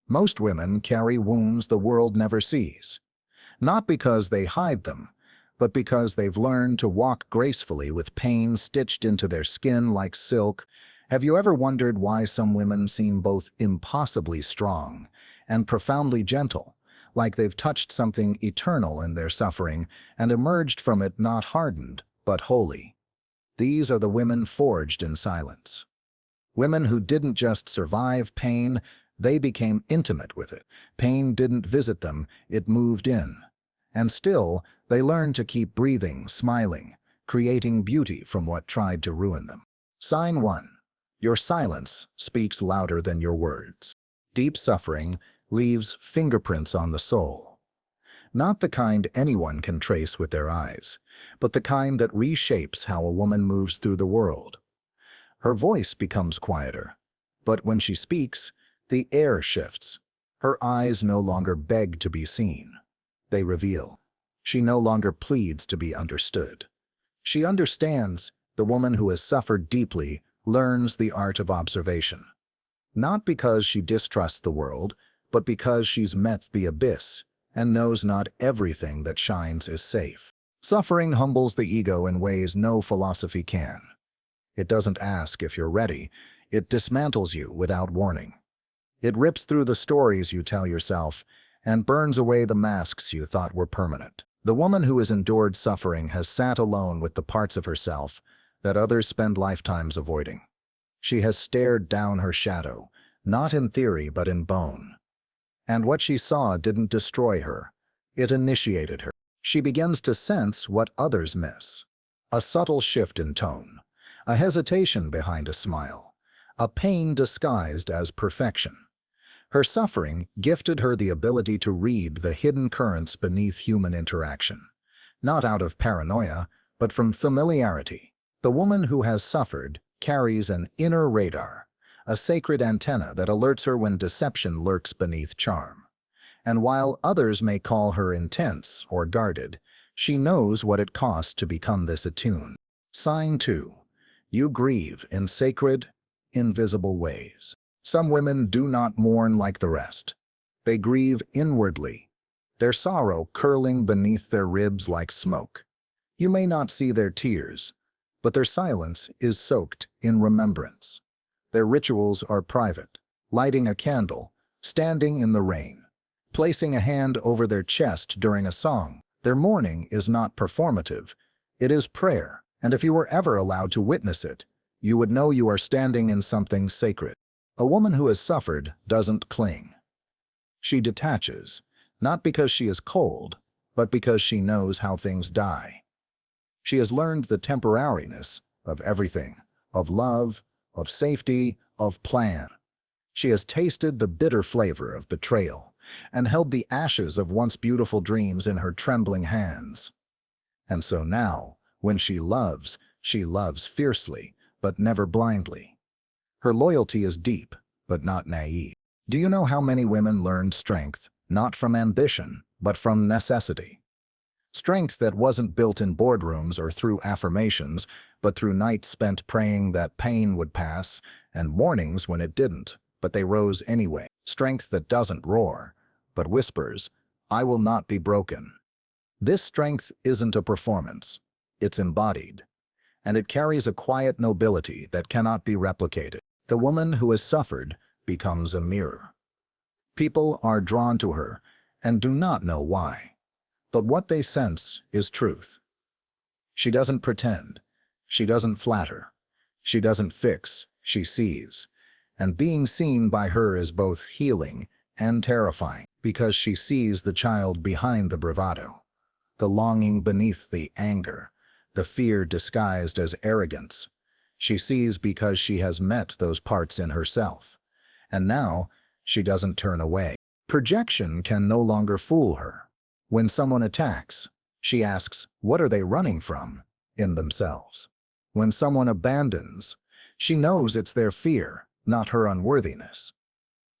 Most women carry wounds the world never sees, not because they hide them, but because they've learned to walk gracefully with pain stitched into their skin like silk. Have you ever wondered why some women seem both impossibly strong and profoundly gentle, like they've touched something eternal in their suffering and emerged from it not hardened, but holy? These are the women forged in silence. Women who didn't just survive pain, they became intimate with it. Pain didn't visit them, it moved in. And still, they learned to keep breathing, smiling, creating beauty from what tried to ruin them. Sign 1. Your silence speaks louder than your words. Deep suffering leaves fingerprints on the soul. Not the kind anyone can trace with their eyes, but the kind that reshapes how a woman moves through the world. Her voice becomes quieter, but when she speaks, the air shifts. Her eyes no longer beg to be seen. They reveal. She no longer pleads to be understood. She understands. The woman who has suffered deeply learns the art of observation. Not because she distrusts the world, but because she's met the abyss and knows not everything that shines is safe. Suffering humbles the ego in ways no philosophy can. It doesn't ask if you're ready. It dismantles you without warning. It rips through the stories you tell yourself and burns away the masks you thought were permanent. The woman who has endured suffering has sat alone with the parts of herself that others spend lifetimes avoiding. She has stared down her shadow, not in theory but in bone. And what she saw didn't destroy her, it initiated her. She begins to sense what others miss. A subtle shift in tone, a hesitation behind a smile, a pain disguised as perfection. Her suffering gifted her the ability to read the hidden currents beneath human interaction, not out of paranoia, but from familiarity. The woman who has suffered carries an inner radar, a sacred antenna that alerts her when deception lurks beneath charm. And while others may call her intense or guarded, she knows what it costs to become this attuned. Sign 2. You grieve in sacred, invisible ways. Some women do not mourn like the rest. They grieve inwardly, their sorrow curling beneath their ribs like smoke. You may not see their tears, but their silence is soaked in remembrance. Their rituals are private, lighting a candle, standing in the rain, placing a hand over their chest during a song. Their mourning is not performative, it is prayer, and if you were ever allowed to witness it, you would know you are standing in something sacred. A woman who has suffered doesn't cling. She detaches, not because she is cold, but because she knows how things die. She has learned the temporariness of everything, of love, of safety, of plan. She has tasted the bitter flavor of betrayal and held the ashes of once beautiful dreams in her trembling hands. And so now, when she loves fiercely, but never blindly. Her loyalty is deep, but not naive. Do you know how many women learned strength, not from ambition, but from necessity? Strength that wasn't built in boardrooms or through affirmations, but through nights spent praying that pain would pass, and mornings when it didn't, but they rose anyway. Strength that doesn't roar, but whispers, "I will not be broken." This strength isn't a performance, it's embodied, and it carries a quiet nobility that cannot be replicated. The woman who has suffered becomes a mirror. People are drawn to her and do not know why, but what they sense is truth. She doesn't pretend, she doesn't flatter, she doesn't fix, she sees. And being seen by her is both healing and terrifying, because she sees the child behind the bravado, the longing beneath the anger, the fear disguised as arrogance. She sees because she has met those parts in herself. And now, she doesn't turn away. Projection can no longer fool her. When someone attacks, she asks, what are they running from? In themselves. When someone abandons, she knows it's their fear, not her unworthiness.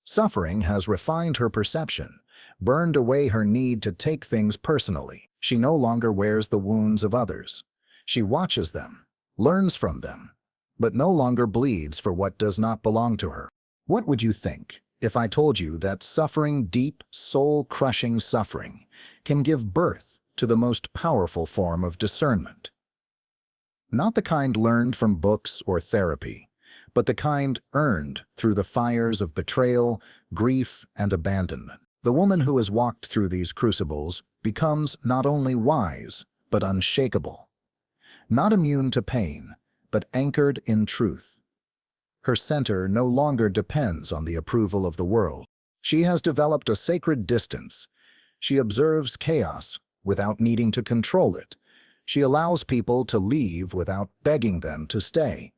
Suffering has refined her perception, burned away her need to take things personally. She no longer wears the wounds of others. She watches them, learns from them, but no longer bleeds for what does not belong to her. What would you think if I told you that suffering, deep, soul-crushing suffering, can give birth to the most powerful form of discernment? Not the kind learned from books or therapy, but the kind earned through the fires of betrayal, grief, and abandonment. The woman who has walked through these crucibles becomes not only wise, but unshakable. Not immune to pain, but anchored in truth. Her center no longer depends on the approval of the world. She has developed a sacred distance. She observes chaos without needing to control it. She allows people to leave without begging them to stay.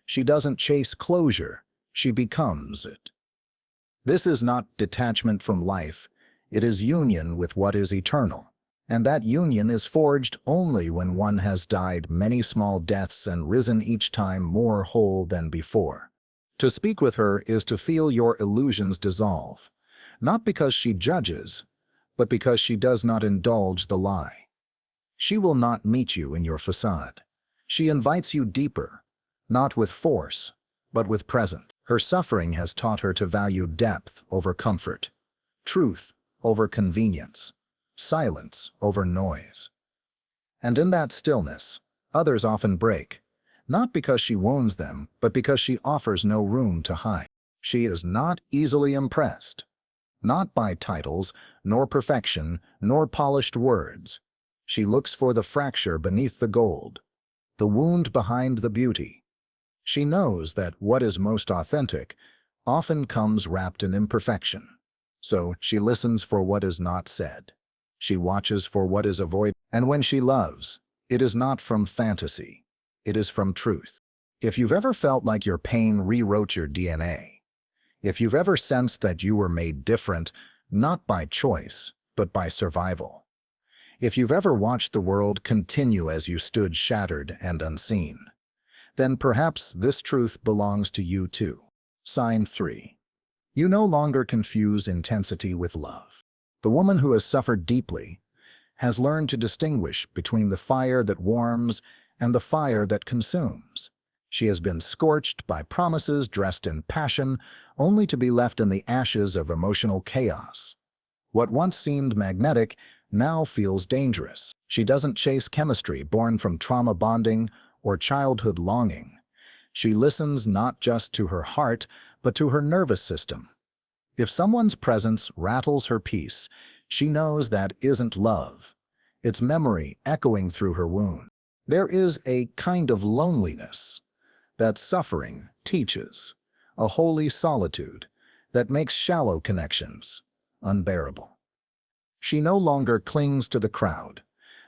She doesn't chase closure, she becomes it. This is not detachment from life, it is union with what is eternal. And that union is forged only when one has died many small deaths and risen each time more whole than before. To speak with her is to feel your illusions dissolve, not because she judges, but because she does not indulge the lie. She will not meet you in your facade. She invites you deeper, not with force, but with presence. Her suffering has taught her to value depth over comfort, truth over convenience, silence over noise. And in that stillness, others often break, not because she wounds them, but because she offers no room to hide. She is not easily impressed, not by titles, nor perfection, nor polished words. She looks for the fracture beneath the gold, the wound behind the beauty. She knows that what is most authentic often comes wrapped in imperfection. So she listens for what is not said. She watches for what is avoided. And when she loves, it is not from fantasy. It is from truth. If you've ever felt like your pain rewrote your DNA, if you've ever sensed that you were made different, not by choice, but by survival, if you've ever watched the world continue as you stood shattered and unseen, then perhaps this truth belongs to you too. Sign 3. You no longer confuse intensity with love. The woman who has suffered deeply has learned to distinguish between the fire that warms and the fire that consumes. She has been scorched by promises dressed in passion, only to be left in the ashes of emotional chaos. What once seemed magnetic now feels dangerous. She doesn't chase chemistry born from trauma bonding or childhood longing. She listens not just to her heart, but to her nervous system. If someone's presence rattles her peace, she knows that isn't love. It's memory echoing through her wound. There is a kind of loneliness that suffering teaches, a holy solitude that makes shallow connections unbearable. She no longer clings to the crowd,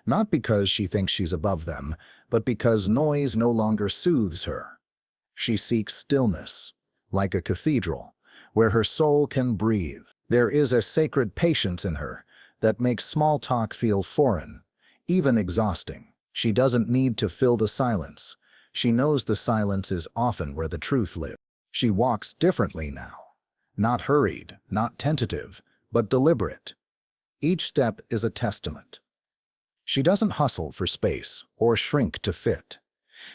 not because she thinks she's above them, but because noise no longer soothes her. She seeks stillness, like a cathedral, where her soul can breathe. There is a sacred patience in her that makes small talk feel foreign, even exhausting. She doesn't need to fill the silence. She knows the silence is often where the truth lives. She walks differently now, not hurried, not tentative, but deliberate. Each step is a testament. She doesn't hustle for space or shrink to fit.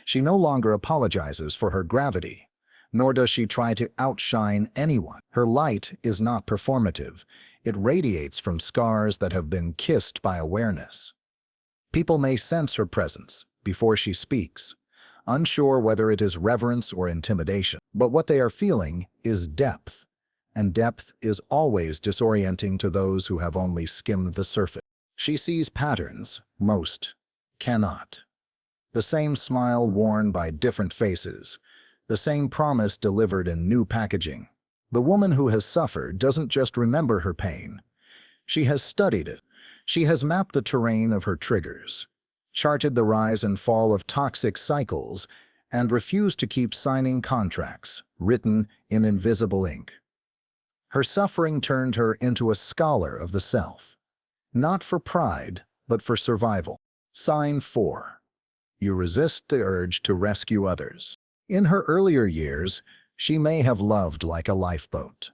She no longer apologizes for her gravity, nor does she try to outshine anyone. Her light is not performative. It radiates from scars that have been kissed by awareness. People may sense her presence before she speaks, unsure whether it is reverence or intimidation. But what they are feeling is depth, and depth is always disorienting to those who have only skimmed the surface. She sees patterns most cannot. The same smile worn by different faces, the same promise delivered in new packaging. The woman who has suffered doesn't just remember her pain. She has studied it. She has mapped the terrain of her triggers, charted the rise and fall of toxic cycles, and refused to keep signing contracts written in invisible ink. Her suffering turned her into a scholar of the self, not for pride, but for survival. Sign 4. You resist the urge to rescue others. In her earlier years, she may have loved like a lifeboat,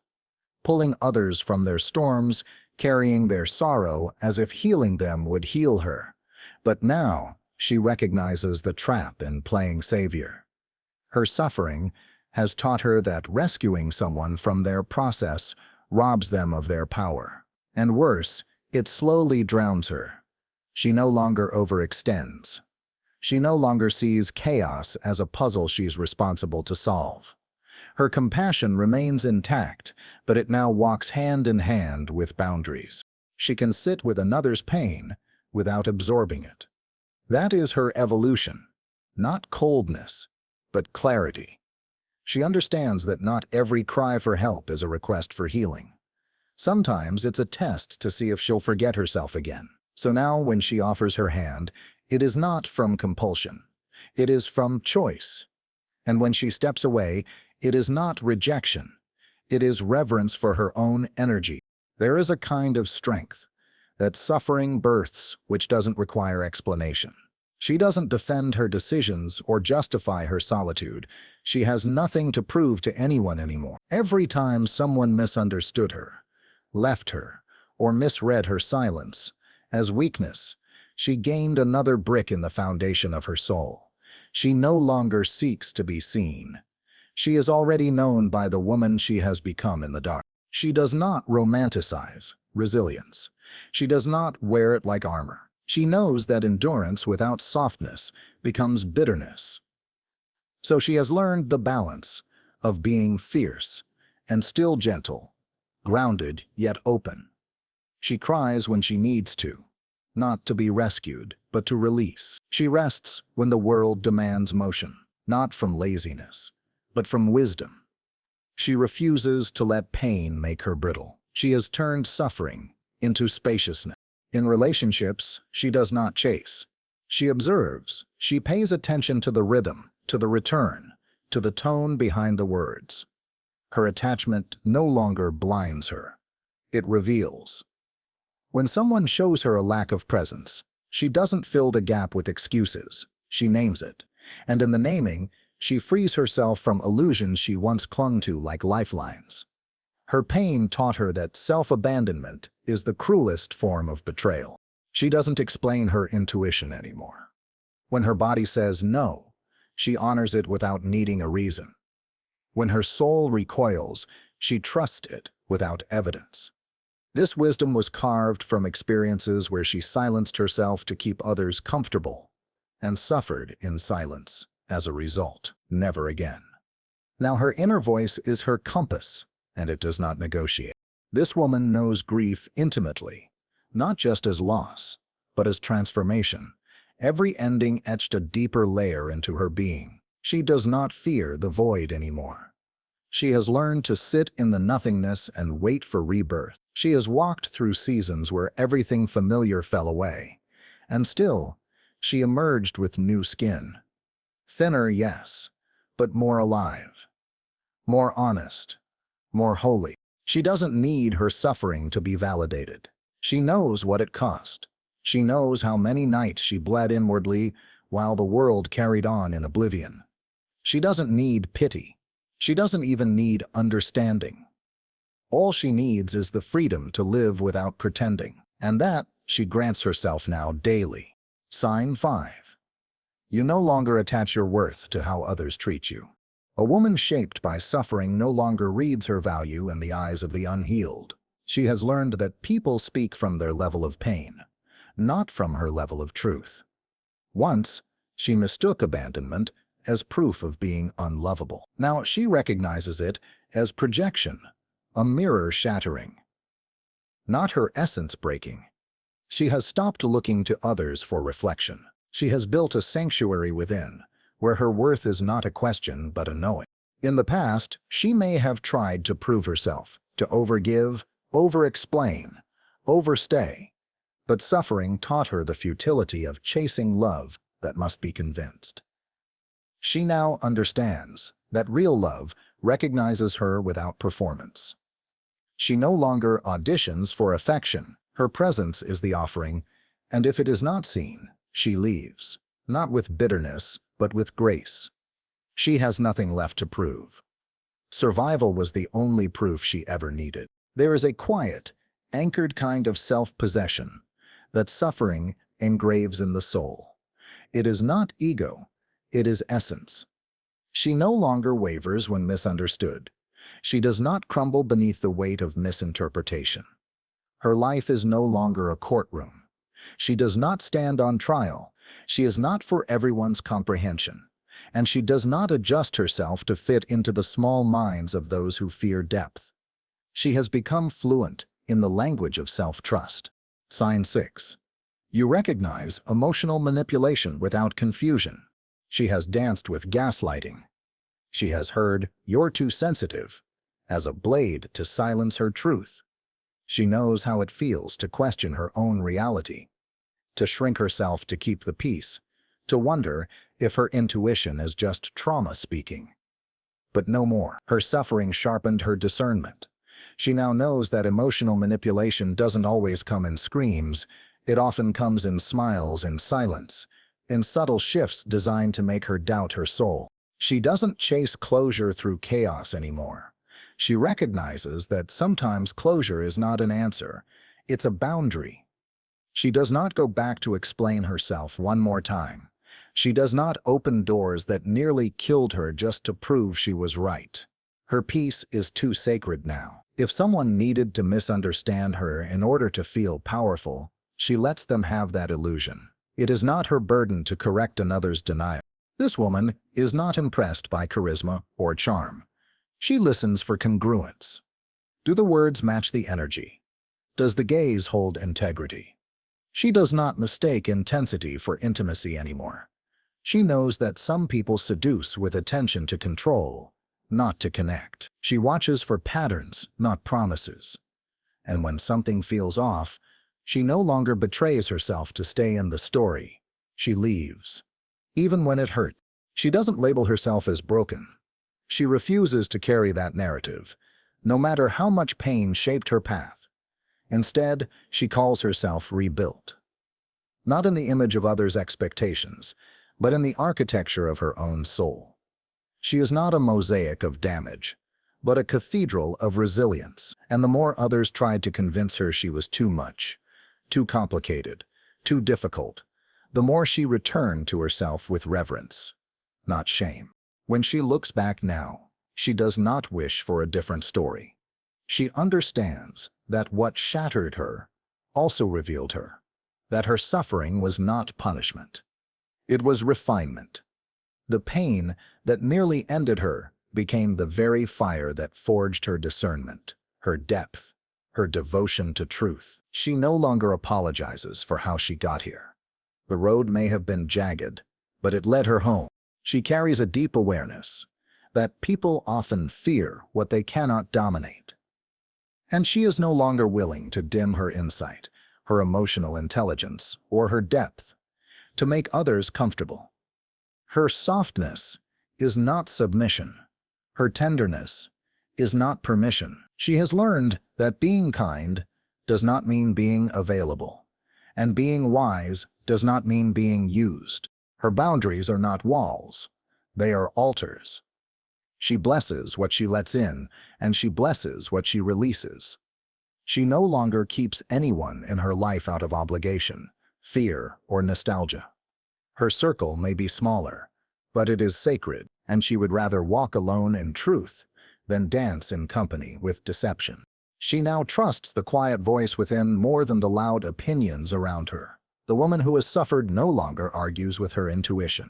pulling others from their storms, carrying their sorrow as if healing them would heal her. But now, she recognizes the trap in playing savior. Her suffering has taught her that rescuing someone from their process robs them of their power. And worse, it slowly drowns her. She no longer overextends. She no longer sees chaos as a puzzle she's responsible to solve. Her compassion remains intact, but it now walks hand in hand with boundaries. She can sit with another's pain without absorbing it. That is her evolution. Not coldness, but clarity. She understands that not every cry for help is a request for healing. Sometimes it's a test to see if she'll forget herself again. So now when she offers her hand, it is not from compulsion. It is from choice. And when she steps away, it is not rejection. It is reverence for her own energy. There is a kind of strength that suffering births which doesn't require explanation. She doesn't defend her decisions or justify her solitude. She has nothing to prove to anyone anymore. Every time someone misunderstood her, left her, or misread her silence as weakness, she gained another brick in the foundation of her soul. She no longer seeks to be seen. She is already known by the woman she has become in the dark. She does not romanticize resilience. She does not wear it like armor. She knows that endurance without softness becomes bitterness. So she has learned the balance of being fierce and still gentle, grounded yet open. She cries when she needs to, not to be rescued, but to release. She rests when the world demands motion, not from laziness, but from wisdom. She refuses to let pain make her brittle. She has turned suffering into spaciousness. In relationships, she does not chase. She observes. She pays attention to the rhythm, to the return, to the tone behind the words. Her attachment no longer blinds her. It reveals. When someone shows her a lack of presence, she doesn't fill the gap with excuses. She names it. And in the naming, she frees herself from illusions she once clung to like lifelines. Her pain taught her that self-abandonment is the cruelest form of betrayal. She doesn't explain her intuition anymore. When her body says no, she honors it without needing a reason. When her soul recoils, she trusts it without evidence. This wisdom was carved from experiences where she silenced herself to keep others comfortable and suffered in silence as a result. Never again. Now her inner voice is her compass, and it does not negotiate. This woman knows grief intimately, not just as loss, but as transformation. Every ending etched a deeper layer into her being. She does not fear the void anymore. She has learned to sit in the nothingness and wait for rebirth. She has walked through seasons where everything familiar fell away, and still, she emerged with new skin. Thinner, yes, but more alive, more honest, more holy. She doesn't need her suffering to be validated. She knows what it cost. She knows how many nights she bled inwardly while the world carried on in oblivion. She doesn't need pity. She doesn't even need understanding. All she needs is the freedom to live without pretending, and that she grants herself now daily. Sign 5. You no longer attach your worth to how others treat you. A woman shaped by suffering no longer reads her value in the eyes of the unhealed. She has learned that people speak from their level of pain, not from her level of truth. Once, she mistook abandonment as proof of being unlovable. Now she recognizes it as projection, a mirror shattering, not her essence breaking. She has stopped looking to others for reflection. She has built a sanctuary within, where her worth is not a question but a knowing. In the past, she may have tried to prove herself, to overgive, over-explain, overstay, but suffering taught her the futility of chasing love that must be convinced. She now understands that real love recognizes her without performance. She no longer auditions for affection. Her presence is the offering, and if it is not seen, she leaves, not with bitterness, but with grace. She has nothing left to prove. Survival was the only proof she ever needed. There is a quiet, anchored kind of self-possession that suffering engraves in the soul. It is not ego, it is essence. She no longer wavers when misunderstood. She does not crumble beneath the weight of misinterpretation. Her life is no longer a courtroom. She does not stand on trial. She is not for everyone's comprehension. And she does not adjust herself to fit into the small minds of those who fear depth. She has become fluent in the language of self-trust. Sign 6. You recognize emotional manipulation without confusion. She has danced with gaslighting. She has heard, "You're too sensitive," as a blade to silence her truth. She knows how it feels to question her own reality, to shrink herself to keep the peace, to wonder if her intuition is just trauma speaking. But no more. Her suffering sharpened her discernment. She now knows that emotional manipulation doesn't always come in screams. It often comes in smiles and silence, in subtle shifts designed to make her doubt her soul. She doesn't chase closure through chaos anymore. She recognizes that sometimes closure is not an answer, it's a boundary. She does not go back to explain herself one more time. She does not open doors that nearly killed her just to prove she was right. Her peace is too sacred now. If someone needed to misunderstand her in order to feel powerful, she lets them have that illusion. It is not her burden to correct another's denial. This woman is not impressed by charisma or charm. She listens for congruence. Do the words match the energy? Does the gaze hold integrity? She does not mistake intensity for intimacy anymore. She knows that some people seduce with attention to control, not to connect. She watches for patterns, not promises. And when something feels off, she no longer betrays herself to stay in the story. She leaves. Even when it hurts. She doesn't label herself as broken. She refuses to carry that narrative, no matter how much pain shaped her path. Instead, she calls herself rebuilt. Not in the image of others' expectations, but in the architecture of her own soul. She is not a mosaic of damage, but a cathedral of resilience. And the more others tried to convince her she was too much, too complicated, too difficult, the more she returned to herself with reverence, not shame. When she looks back now, she does not wish for a different story. She understands that what shattered her also revealed her, that her suffering was not punishment. It was refinement. The pain that nearly ended her became the very fire that forged her discernment, her depth, her devotion to truth. She no longer apologizes for how she got here. The road may have been jagged, but it led her home. She carries a deep awareness that people often fear what they cannot dominate. And she is no longer willing to dim her insight, her emotional intelligence, or her depth, to make others comfortable. Her softness is not submission. Her tenderness is not permission. She has learned that being kind does not mean being available, and being wise does not mean being used. Her boundaries are not walls. They are altars. She blesses what she lets in, and she blesses what she releases. She no longer keeps anyone in her life out of obligation, fear, or nostalgia. Her circle may be smaller, but it is sacred, and she would rather walk alone in truth than dance in company with deception. She now trusts the quiet voice within more than the loud opinions around her. The woman who has suffered no longer argues with her intuition.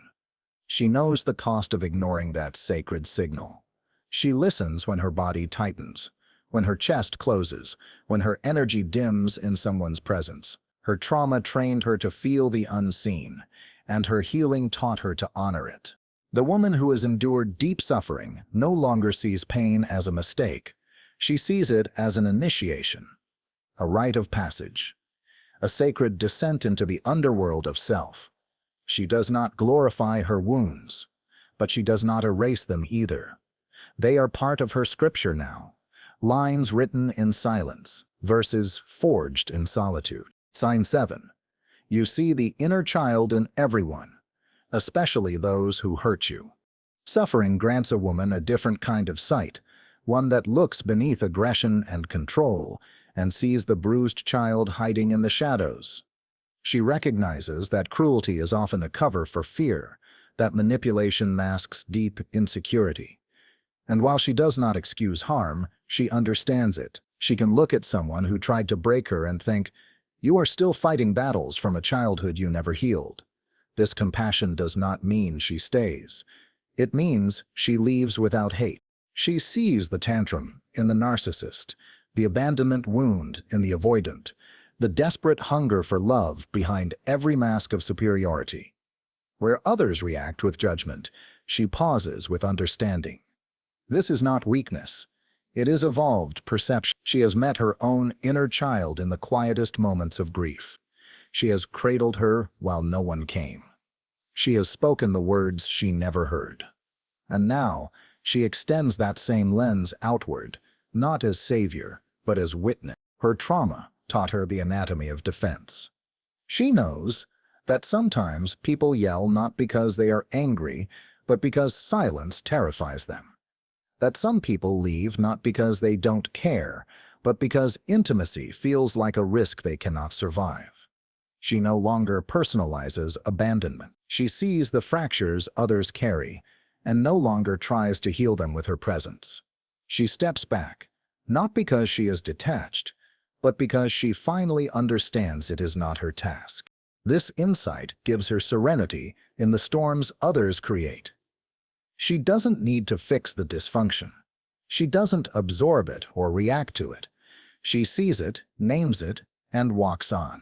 She knows the cost of ignoring that sacred signal. She listens when her body tightens, when her chest closes, when her energy dims in someone's presence. Her trauma trained her to feel the unseen, and her healing taught her to honor it. The woman who has endured deep suffering no longer sees pain as a mistake. She sees it as an initiation, a rite of passage, a sacred descent into the underworld of self. She does not glorify her wounds, but she does not erase them either. They are part of her scripture now, lines written in silence, verses forged in solitude. Sign 7. You see the inner child in everyone, especially those who hurt you. Suffering grants a woman a different kind of sight, one that looks beneath aggression and control and sees the bruised child hiding in the shadows. She recognizes that cruelty is often a cover for fear, That manipulation masks deep insecurity. And while she does not excuse harm, she understands it. She can look at someone who tried to break her and think, "You are still fighting battles from a childhood you never healed." This compassion does not mean she stays. It means she leaves without hate. She sees the tantrum in the narcissist, the abandonment wound in the avoidant, the desperate hunger for love behind every mask of superiority. Where others react with judgment, she pauses with understanding. This is not weakness. It is evolved perception. She has met her own inner child in the quietest moments of grief. She has cradled her while no one came. She has spoken the words she never heard. And now, she extends that same lens outward, not as savior, but as witness. Her trauma taught her the anatomy of defense. She knows that sometimes people yell not because they are angry, but because silence terrifies them. That some people leave not because they don't care, but because intimacy feels like a risk they cannot survive. She no longer personalizes abandonment. She sees the fractures others carry, and no longer tries to heal them with her presence. She steps back, not because she is detached, but because she finally understands it is not her task. This insight gives her serenity in the storms others create. She doesn't need to fix the dysfunction. She doesn't absorb it or react to it. She sees it, names it, and walks on.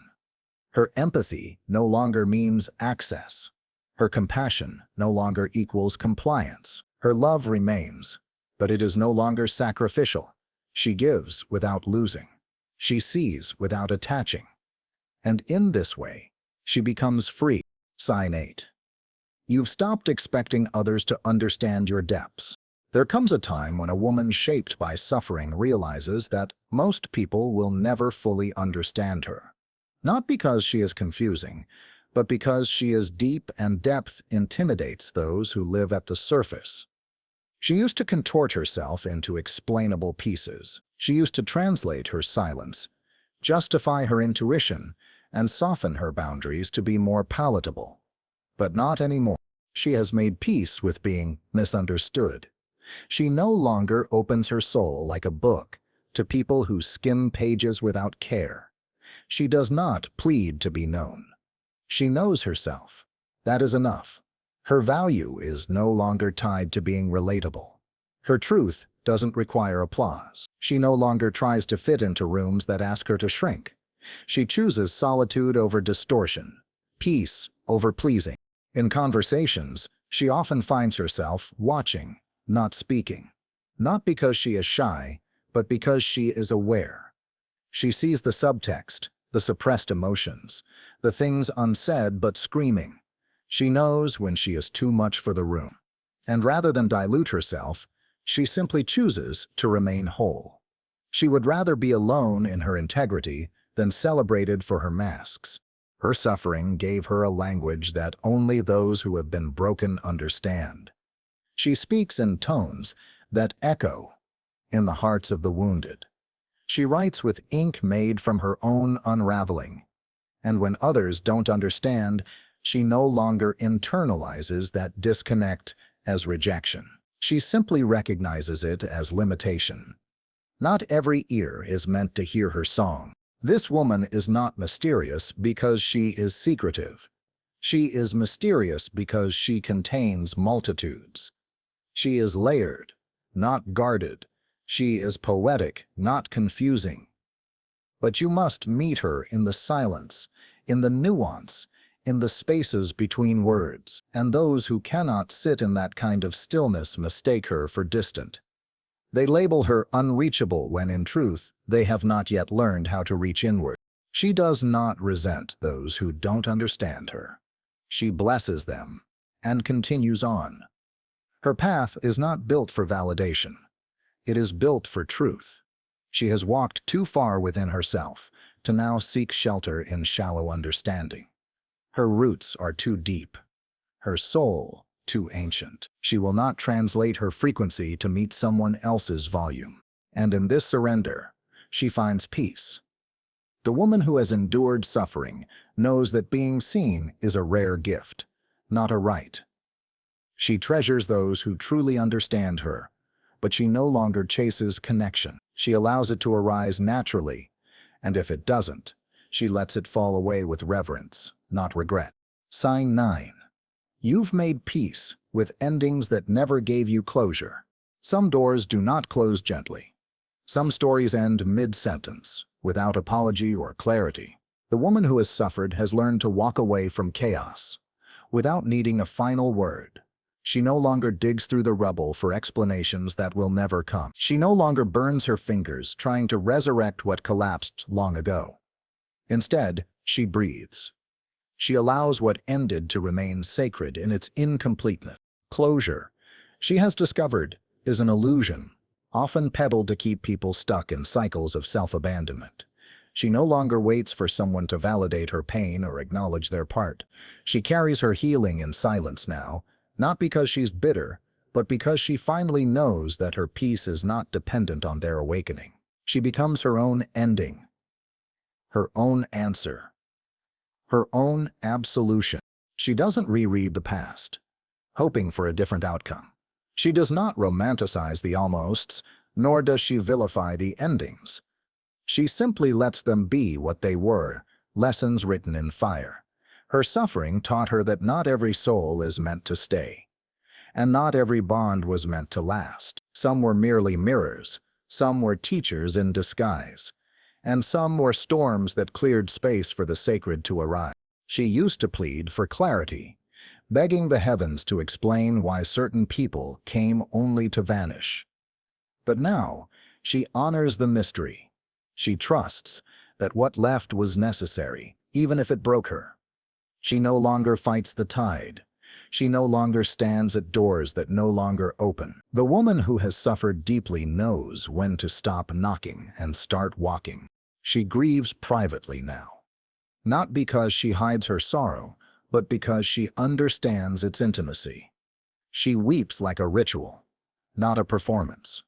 Her empathy no longer means access. Her compassion no longer equals compliance. Her love remains, but it is no longer sacrificial. She gives without losing. She sees without attaching. And in this way, she becomes free. Sign 8. You've stopped expecting others to understand your depths. There comes a time when a woman shaped by suffering realizes that most people will never fully understand her. Not because she is confusing, but because she is deep, and depth intimidates those who live at the surface. She used to contort herself into explainable pieces. She used to translate her silence, justify her intuition, and soften her boundaries to be more palatable. But not anymore. She has made peace with being misunderstood. She no longer opens her soul like a book to people who skim pages without care. She does not plead to be known. She knows herself. That is enough. Her value is no longer tied to being relatable. Her truth doesn't require applause. She no longer tries to fit into rooms that ask her to shrink. She chooses solitude over distortion, peace over pleasing. In conversations, she often finds herself watching, not speaking. Not because she is shy, but because she is aware. She sees the subtext, the suppressed emotions, the things unsaid but screaming. She knows when she is too much for the room. And rather than dilute herself, she simply chooses to remain whole. She would rather be alone in her integrity than celebrated for her masks. Her suffering gave her a language that only those who have been broken understand. She speaks in tones that echo in the hearts of the wounded. She writes with ink made from her own unraveling. And when others don't understand, she no longer internalizes that disconnect as rejection. She simply recognizes it as limitation. Not every ear is meant to hear her song. This woman is not mysterious because she is secretive. She is mysterious because she contains multitudes. She is layered, not guarded. She is poetic, not confusing. But you must meet her in the silence, in the nuance, in the spaces between words. And those who cannot sit in that kind of stillness mistake her for distant. They label her unreachable when in truth, they have not yet learned how to reach inward. She does not resent those who don't understand her. She blesses them and continues on. Her path is not built for validation. It is built for truth. She has walked too far within herself to now seek shelter in shallow understanding. Her roots are too deep. Her soul too ancient. She will not translate her frequency to meet someone else's volume. And in this surrender, she finds peace. The woman who has endured suffering knows that being seen is a rare gift, not a right. She treasures those who truly understand her, but she no longer chases connection. She allows it to arise naturally, and if it doesn't, she lets it fall away with reverence, not regret. Sign 9. You've made peace with endings that never gave you closure. Some doors do not close gently. Some stories end mid-sentence, without apology or clarity. The woman who has suffered has learned to walk away from chaos, without needing a final word. She no longer digs through the rubble for explanations that will never come. She no longer burns her fingers trying to resurrect what collapsed long ago. Instead, she breathes. She allows what ended to remain sacred in its incompleteness. Closure, she has discovered, is an illusion, often peddled to keep people stuck in cycles of self-abandonment. She no longer waits for someone to validate her pain or acknowledge their part. She carries her healing in silence now, not because she's bitter, but because she finally knows that her peace is not dependent on their awakening. She becomes her own ending, her own answer, her own absolution. She doesn't reread the past, hoping for a different outcome. She does not romanticize the almosts, nor does she vilify the endings. She simply lets them be what they were, lessons written in fire. Her suffering taught her that not every soul is meant to stay, and not every bond was meant to last. Some were merely mirrors, some were teachers in disguise, and some were storms that cleared space for the sacred to arise. She used to plead for clarity, begging the heavens to explain why certain people came only to vanish. But now, she honors the mystery. She trusts that what left was necessary, even if it broke her. She no longer fights the tide. She no longer stands at doors that no longer open. The woman who has suffered deeply knows when to stop knocking and start walking. She grieves privately now, not because she hides her sorrow, but because she understands its intimacy. She weeps like a ritual, not a performance.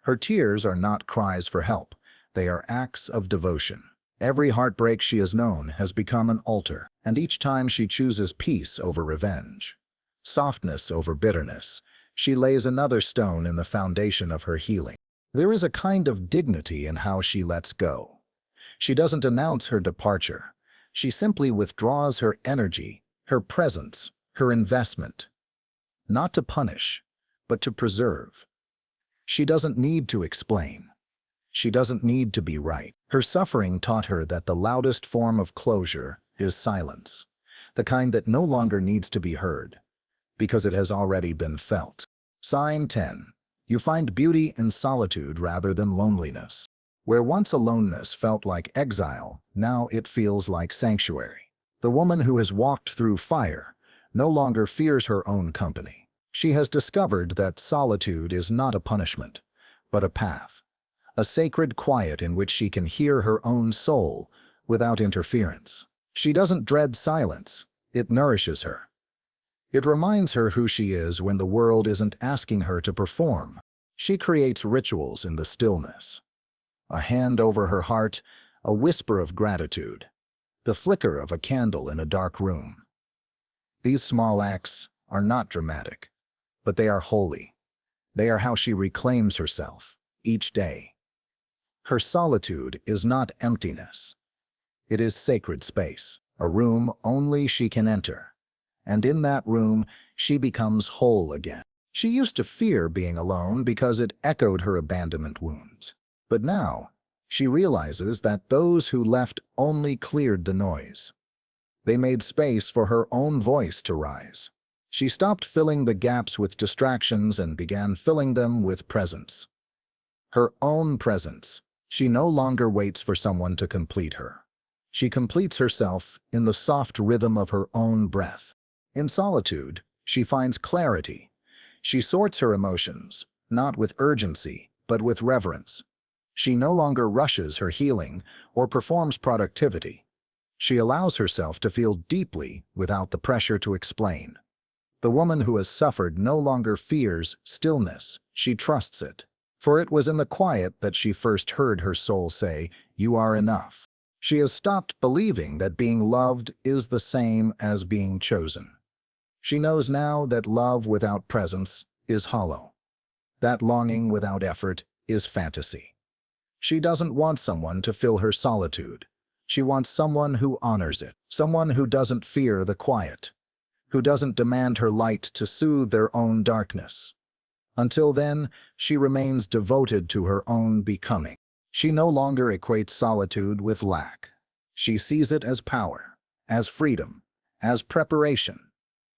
Her tears are not cries for help, they are acts of devotion. Every heartbreak she has known has become an altar, and each time she chooses peace over revenge, softness over bitterness, she lays another stone in the foundation of her healing. There is a kind of dignity in how she lets go. She doesn't announce her departure. She simply withdraws her energy, her presence, her investment, not to punish, but to preserve. She doesn't need to explain. She doesn't need to be right. Her suffering taught her that the loudest form of closure is silence, the kind that no longer needs to be heard, because it has already been felt. Sign 10. You find beauty in solitude rather than loneliness. Where once aloneness felt like exile, now it feels like sanctuary. The woman who has walked through fire no longer fears her own company. She has discovered that solitude is not a punishment, but a path, a sacred quiet in which she can hear her own soul without interference. She doesn't dread silence, it nourishes her. It reminds her who she is when the world isn't asking her to perform. She creates rituals in the stillness. A hand over her heart, a whisper of gratitude, the flicker of a candle in a dark room. These small acts are not dramatic, but they are holy. They are how she reclaims herself each day. Her solitude is not emptiness. It is sacred space, a room only she can enter. And in that room, she becomes whole again. She used to fear being alone because it echoed her abandonment wounds. But now, she realizes that those who left only cleared the noise. They made space for her own voice to rise. She stopped filling the gaps with distractions and began filling them with presence. Her own presence. She no longer waits for someone to complete her. She completes herself in the soft rhythm of her own breath. In solitude, she finds clarity. She sorts her emotions, not with urgency, but with reverence. She no longer rushes her healing or performs productivity. She allows herself to feel deeply without the pressure to explain. The woman who has suffered no longer fears stillness, she trusts it. For it was in the quiet that she first heard her soul say, "You are enough." She has stopped believing that being loved is the same as being chosen. She knows now that love without presence is hollow. That longing without effort is fantasy. She doesn't want someone to fill her solitude. She wants someone who honors it, someone who doesn't fear the quiet, who doesn't demand her light to soothe their own darkness. Until then, she remains devoted to her own becoming. She no longer equates solitude with lack. She sees it as power, as freedom, as preparation.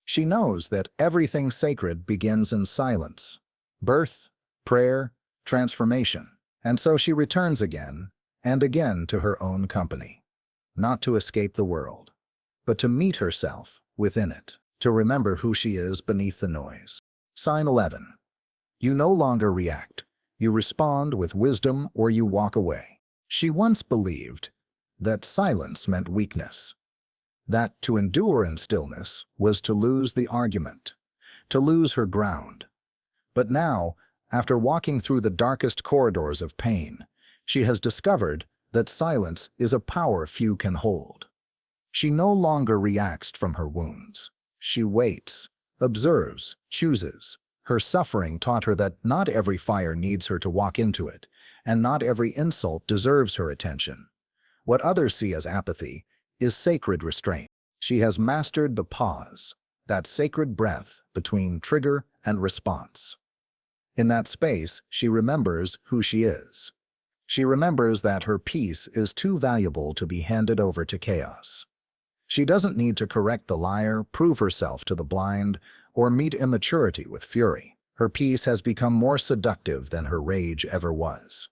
She knows that everything sacred begins in silence. Birth, prayer, transformation. And so she returns again and again to her own company. Not to escape the world, but to meet herself within it, to remember who she is beneath the noise. Sign 11. You no longer react. You respond with wisdom or you walk away. She once believed that silence meant weakness, that to endure in stillness was to lose the argument, to lose her ground. But now, after walking through the darkest corridors of pain, she has discovered that silence is a power few can hold. She no longer reacts from her wounds. She waits, observes, chooses. Her suffering taught her that not every fire needs her to walk into it, and not every insult deserves her attention. What others see as apathy is sacred restraint. She has mastered the pause, that sacred breath between trigger and response. In that space, she remembers who she is. She remembers that her peace is too valuable to be handed over to chaos. She doesn't need to correct the liar, prove herself to the blind, or meet immaturity with fury. Her peace has become more seductive than her rage ever was.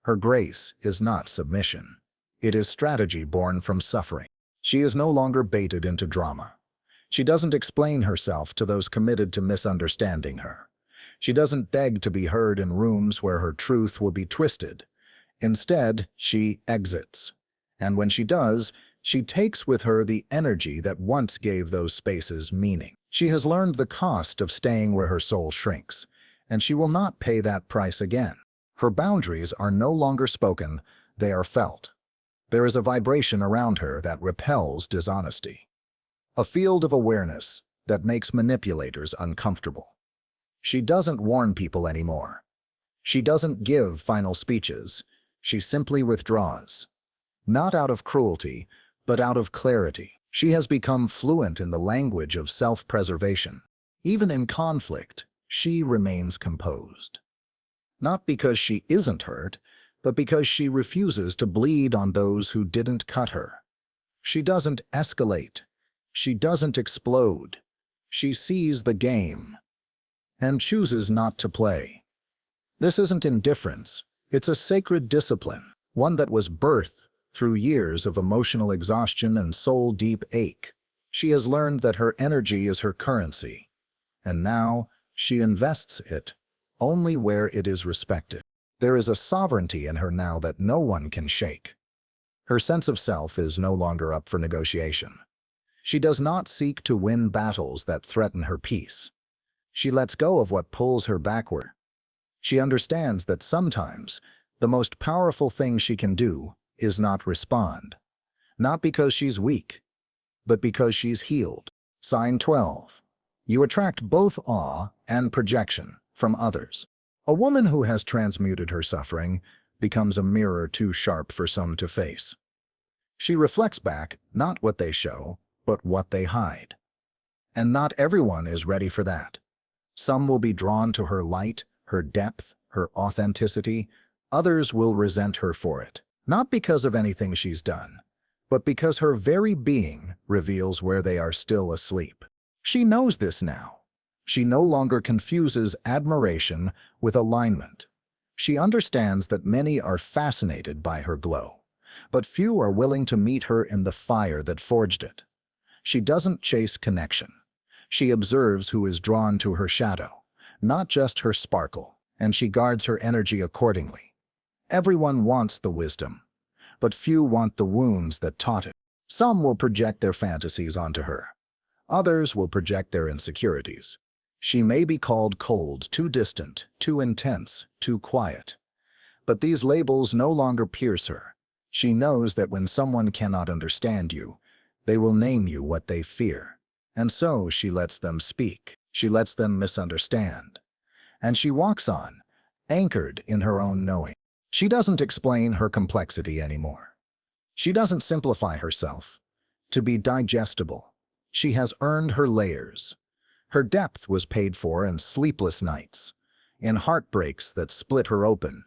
Her grace is not submission. It is strategy born from suffering. She is no longer baited into drama. She doesn't explain herself to those committed to misunderstanding her. She doesn't beg to be heard in rooms where her truth will be twisted. Instead, she exits. And when she does, she takes with her the energy that once gave those spaces meaning. She has learned the cost of staying where her soul shrinks, and she will not pay that price again. Her boundaries are no longer spoken, they are felt. There is a vibration around her that repels dishonesty. A field of awareness that makes manipulators uncomfortable. She doesn't warn people anymore. She doesn't give final speeches. She simply withdraws. Not out of cruelty, but out of clarity. She has become fluent in the language of self-preservation. Even in conflict, she remains composed. Not because she isn't hurt, but because she refuses to bleed on those who didn't cut her. She doesn't escalate. She doesn't explode. She sees the game and chooses not to play. This isn't indifference. It's a sacred discipline, one that was birthed through years of emotional exhaustion and soul-deep ache. She has learned that her energy is her currency, and now she invests it only where it is respected. There is a sovereignty in her now that no one can shake. Her sense of self is no longer up for negotiation. She does not seek to win battles that threaten her peace. She lets go of what pulls her backward. She understands that sometimes the most powerful thing she can do is not respond. Not because she's weak, but because she's healed. Sign 12. You attract both awe and projection from others. A woman who has transmuted her suffering becomes a mirror too sharp for some to face. She reflects back not what they show, but what they hide. And not everyone is ready for that. Some will be drawn to her light, her depth, her authenticity. Others will resent her for it. Not because of anything she's done, but because her very being reveals where they are still asleep. She knows this now. She no longer confuses admiration with alignment. She understands that many are fascinated by her glow, but few are willing to meet her in the fire that forged it. She doesn't chase connection. She observes who is drawn to her shadow, not just her sparkle, and she guards her energy accordingly. Everyone wants the wisdom, but few want the wounds that taught it. Some will project their fantasies onto her. Others will project their insecurities. She may be called cold, too distant, too intense, too quiet. But these labels no longer pierce her. She knows that when someone cannot understand you, they will name you what they fear. And so she lets them speak. She lets them misunderstand. And she walks on, anchored in her own knowing. She doesn't explain her complexity anymore. She doesn't simplify herself to be digestible. She has earned her layers. Her depth was paid for in sleepless nights, in heartbreaks that split her open,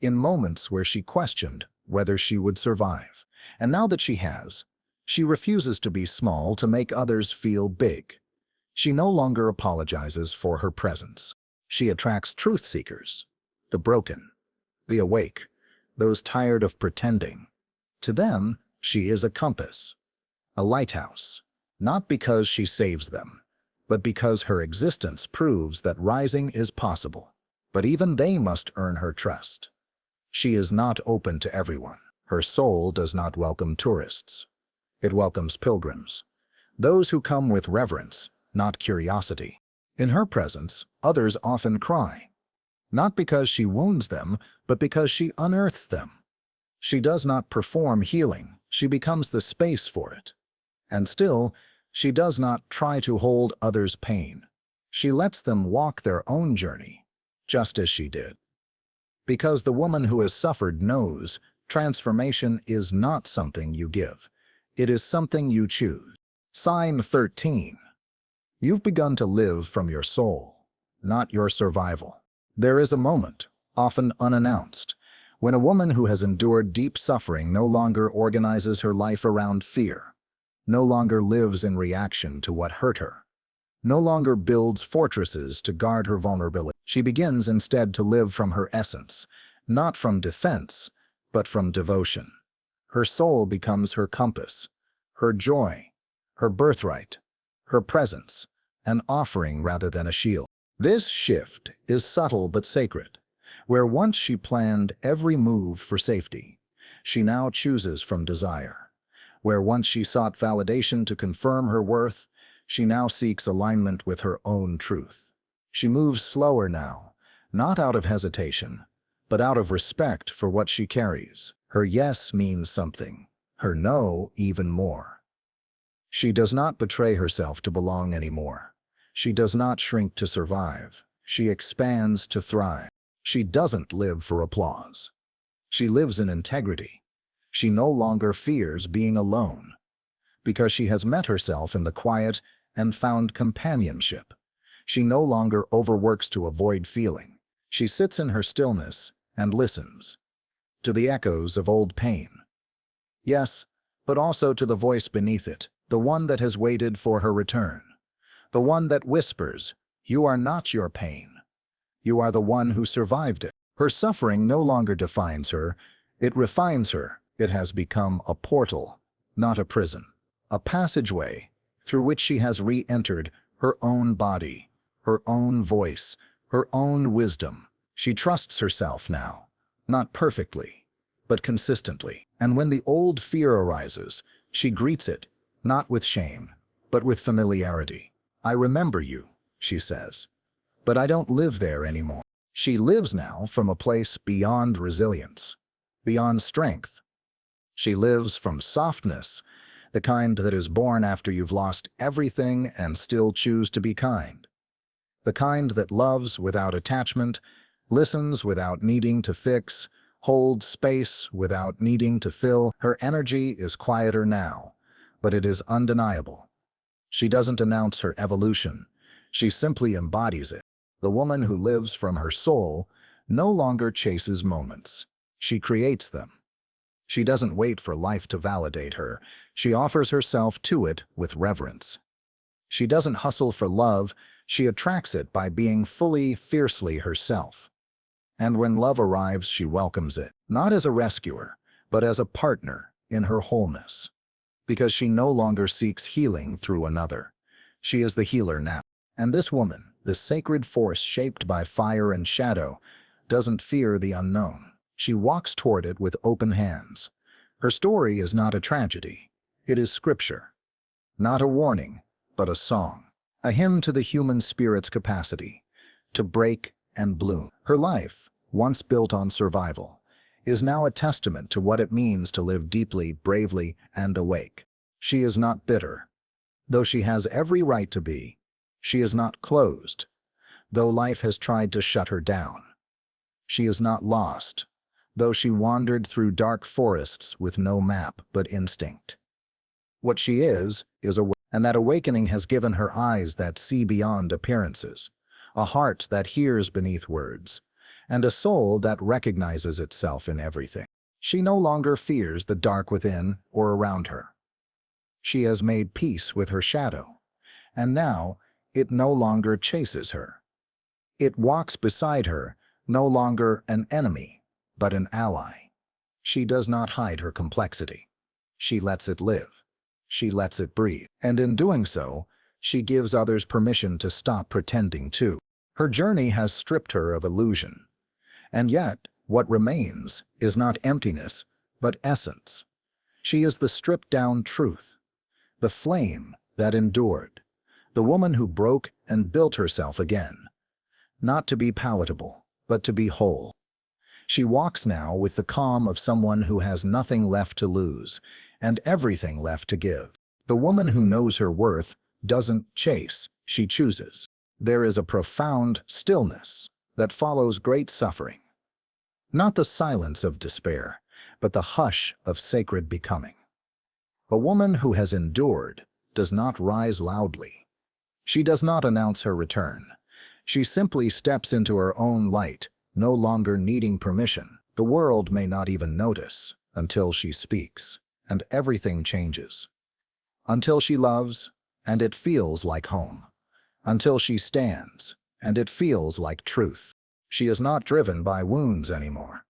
in moments where she questioned whether she would survive. And now that she has, she refuses to be small to make others feel big. She no longer apologizes for her presence. She attracts truth seekers, the broken, the awake, those tired of pretending. To them, she is a compass, a lighthouse, not because she saves them, but because her existence proves that rising is possible. But even they must earn her trust. She is not open to everyone. Her soul does not welcome tourists. It welcomes pilgrims, those who come with reverence, not curiosity. In her presence, others often cry, not because she wounds them, but because she unearths them. She does not perform healing, she becomes the space for it. And still, she does not try to hold others' pain. She lets them walk their own journey, just as she did. Because the woman who has suffered knows transformation is not something you give. It is something you choose. Sign 13. You've begun to live from your soul, not your survival. There is a moment, often unannounced, when a woman who has endured deep suffering no longer organizes her life around fear, no longer lives in reaction to what hurt her, no longer builds fortresses to guard her vulnerability. She begins instead to live from her essence, not from defense, but from devotion. Her soul becomes her compass, her joy, her birthright, her presence, an offering rather than a shield. This shift is subtle but sacred. Where once she planned every move for safety, she now chooses from desire. Where once she sought validation to confirm her worth, she now seeks alignment with her own truth. She moves slower now, not out of hesitation, but out of respect for what she carries. Her yes means something, her no even more. She does not betray herself to belong anymore. She does not shrink to survive. She expands to thrive. She doesn't live for applause. She lives in integrity. She no longer fears being alone, because she has met herself in the quiet and found companionship. She no longer overworks to avoid feeling. She sits in her stillness and listens to the echoes of old pain. Yes, but also to the voice beneath it, the one that has waited for her return, the one that whispers, "You are not your pain. You are the one who survived it." Her suffering no longer defines her, it refines her. It has become a portal, not a prison, a passageway through which she has re-entered her own body, her own voice, her own wisdom. She trusts herself now, not perfectly, but consistently. And when the old fear arises, she greets it, not with shame, but with familiarity. "I remember you," she says, "but I don't live there anymore." She lives now from a place beyond resilience, beyond strength. She lives from softness, the kind that is born after you've lost everything and still choose to be kind. The kind that loves without attachment, listens without needing to fix, holds space without needing to fill. Her energy is quieter now, but it is undeniable. She doesn't announce her evolution. She simply embodies it. The woman who lives from her soul no longer chases moments. She creates them. She doesn't wait for life to validate her. She offers herself to it with reverence. She doesn't hustle for love. She attracts it by being fully, fiercely herself. And when love arrives, she welcomes it, not as a rescuer, but as a partner in her wholeness. Because she no longer seeks healing through another. She is the healer now. And this woman, this sacred force shaped by fire and shadow, doesn't fear the unknown. She walks toward it with open hands. Her story is not a tragedy. It is scripture. Not a warning, but a song. A hymn to the human spirit's capacity to break and bloom. Her life, once built on survival, is now a testament to what it means to live deeply, bravely, and awake. She is not bitter, Though she has every right to be, she is not closed. Though life has tried to shut her down, she is not lost. Though she wandered through dark forests with no map but instinct. What she is awake, and that awakening has given her eyes that see beyond appearances, a heart that hears beneath words, and a soul that recognizes itself in everything. She no longer fears the dark within or around her. She has made peace with her shadow, and now it no longer chases her. It walks beside her, no longer an enemy, but an ally. She does not hide her complexity. She lets it live. She lets it breathe. And in doing so, she gives others permission to stop pretending too. Her journey has stripped her of illusion. And yet, what remains is not emptiness, but essence. She is the stripped-down truth, the flame that endured, the woman who broke and built herself again, not to be palatable, but to be whole. She walks now with the calm of someone who has nothing left to lose and everything left to give. The woman who knows her worth doesn't chase, she chooses. There is a profound stillness that follows great suffering. Not the silence of despair, but the hush of sacred becoming. A woman who has endured does not rise loudly. She does not announce her return. She simply steps into her own light, no longer needing permission. The world may not even notice until she speaks, and everything changes. Until she loves, and it feels like home. Until she stands, and it feels like truth. She is not driven by wounds anymore.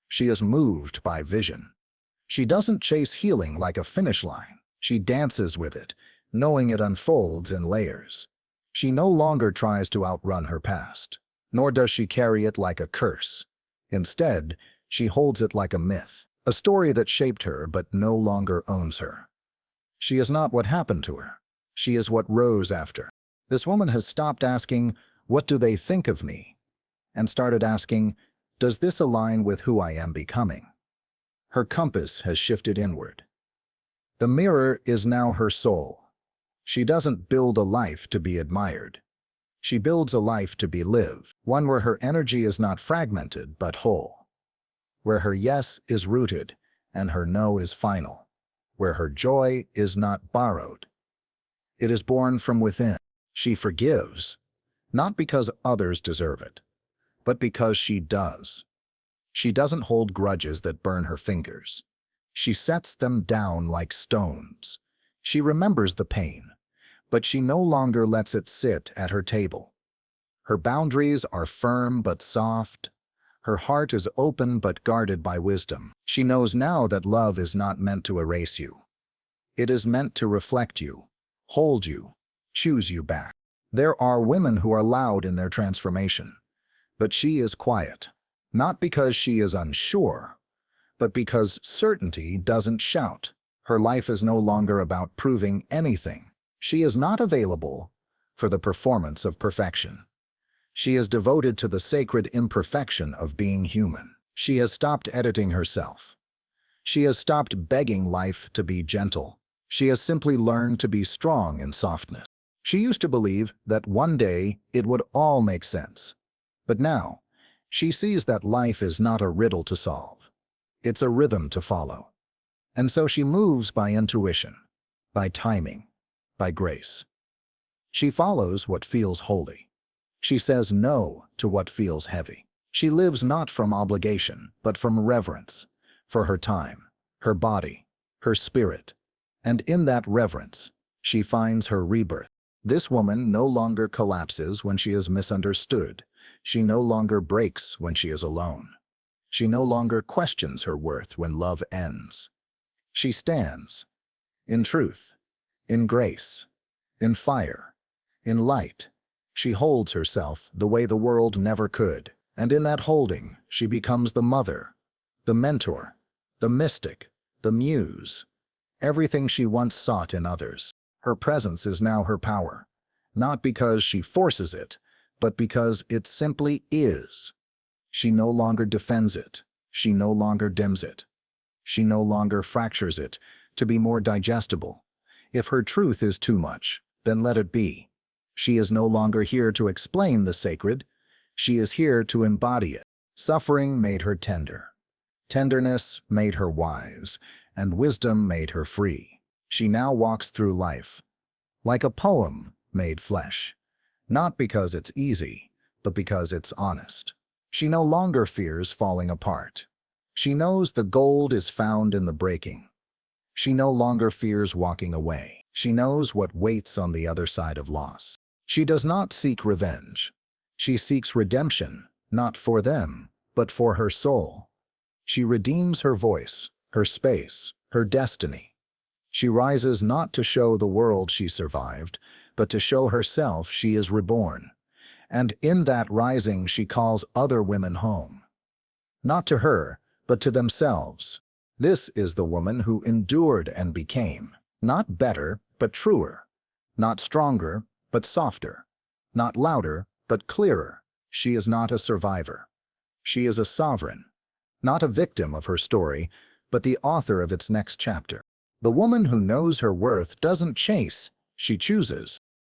She is moved by vision. She doesn't chase healing like a finish line. She dances with it, knowing it unfolds in layers. She no longer tries to outrun her past, nor does she carry it like a curse. Instead, she holds it like a myth, a story that shaped her but no longer owns her. She is not what happened to her. She is what rose after. This woman has stopped asking, "What do they think of me?" and started asking, "Does this align with who I am becoming?" Her compass has shifted inward. The mirror is now her soul. She doesn't build a life to be admired. She builds a life to be lived, one where her energy is not fragmented but whole, where her yes is rooted and her no is final, where her joy is not borrowed. It is born from within. She forgives, not because others deserve it, but because she does. She doesn't hold grudges that burn her fingers. She sets them down like stones. She remembers the pain, but she no longer lets it sit at her table. Her boundaries are firm but soft. Her heart is open but guarded by wisdom. She knows now that love is not meant to erase you. It is meant to reflect you, hold you, choose you back. There are women who are loud in their transformation, but she is quiet. Not because she is unsure, but because certainty doesn't shout. Her life is no longer about proving anything. She is not available for the performance of perfection. She is devoted to the sacred imperfection of being human. She has stopped editing herself. She has stopped begging life to be gentle. She has simply learned to be strong in softness. She used to believe that one day it would all make sense. But now, she sees that life is not a riddle to solve. It's a rhythm to follow. And so she moves by intuition, by timing, by grace. She follows what feels holy. She says no to what feels heavy. She lives not from obligation, but from reverence, for her time, her body, her spirit. And in that reverence, she finds her rebirth. This woman no longer collapses when she is misunderstood. She no longer breaks when she is alone. She no longer questions her worth when love ends. She stands in truth, in grace, in fire, in light. She holds herself the way the world never could, and in that holding, she becomes the mother, the mentor, the mystic, the muse, everything she once sought in others. Her presence is now her power, not because she forces it, but because it simply is. She no longer defends it. She no longer dims it. She no longer fractures it to be more digestible. If her truth is too much, then let it be. She is no longer here to explain the sacred. She is here to embody it. Suffering made her tender. Tenderness made her wise, and wisdom made her free. She now walks through life like a poem made flesh, not because it's easy, but because it's honest. She no longer fears falling apart. She knows the gold is found in the breaking. She no longer fears walking away. She knows what waits on the other side of loss. She does not seek revenge. She seeks redemption, not for them, but for her soul. She redeems her voice, her space, her destiny. She rises not to show the world she survived, but to show herself she is reborn. And in that rising she calls other women home. Not to her, but to themselves. This is the woman who endured and became. Not better, but truer. Not stronger, but softer. Not louder, but clearer. She is not a survivor. She is a sovereign. Not a victim of her story, but the author of its next chapter. The woman who knows her worth doesn't chase, she chooses.